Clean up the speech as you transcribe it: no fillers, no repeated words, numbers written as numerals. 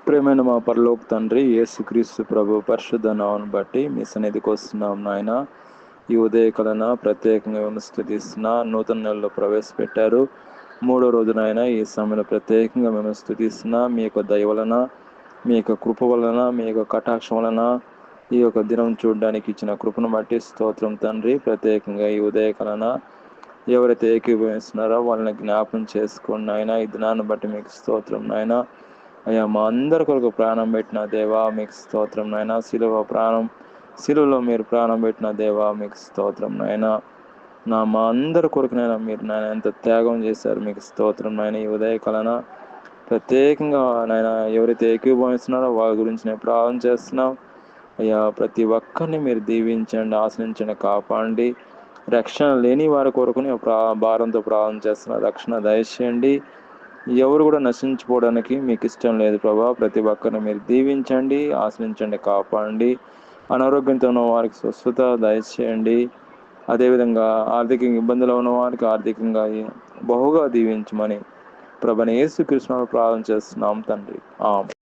ప్రియమైన మా పరలోక తండ్రి యేసుక్రీస్తు ప్రభు పరిశుద్ధ నామమును బట్టి మీ సన్నిధికి వస్తున్నాం నాయన. ఈ ఉదయకాలన ప్రత్యేకంగా మిమ్మల్ని స్తుతిస్తున్నా. నూతన నెలలో ప్రవేశపెట్టారు. మూడో రోజునైన ఈ సమయంలో ప్రత్యేకంగా మిమ్మల్ని స్తుతిస్తున్నా. మీ యొక్క దయ వలన, మీ యొక్క కృప వలన, మీ యొక్క కటాక్షం వలన ఈ యొక్క దినం చూడడానికి ఇచ్చిన కృపను బట్టి స్తోత్రం తండ్రి. ప్రత్యేకంగా ఈ ఉదయకాలన ఎవరైతే ఏకీభవిస్తున్నారో వాళ్ళని జ్ఞాపం చేసుకోండి నాయన. ఈ దినాన్ని బట్టి మీకు స్తోత్రం నాయన. అయ్యా, మా అందరి కొరకు ప్రాణం పెట్టిన దేవా మీకు స్తోత్రం నాయన. శిలువలో మీరు ప్రాణం పెట్టిన దేవా మీకు స్తోత్రం నాయన. మా అందరి కొరకునైనా మీరు నాయన ఎంత త్యాగం చేశారు, మీకు స్తోత్రం నాయన. ఈ ఉదయకాలన ప్రత్యేకంగా నాయన ఎవరైతే ఏకీభవిస్తున్నారో వాళ్ళ గురించి నేను ప్రార్థన చేస్తున్నాం. అయ్యా, ప్రతి ఒక్కరిని మీరు దీవించండి, ఆశ్రయించండి, కాపాడండి. రక్షణ లేని వారి కొరకు నేను భారంతో ప్రార్థన చేస్తున్నాను. రక్షణ దయచేయండి. ఎవరు కూడా నశించుకోవడానికి మీకు ఇష్టం లేదు ప్రభా. ప్రతి ఒక్కరిని మీరు దీవించండి, ఆశ్రయించండి, కాపాడండి. అనారోగ్యంతో ఉన్న వారికి స్వస్థత దయచేయండి. అదేవిధంగా ఆర్థిక ఇబ్బందులు ఉన్న వారికి ఆర్థికంగా బహుగా దీవించమని ప్రభువైన యేసుక్రీస్తునామములో ప్రార్థన చేస్తున్నాం తండ్రి. ఆమేన్.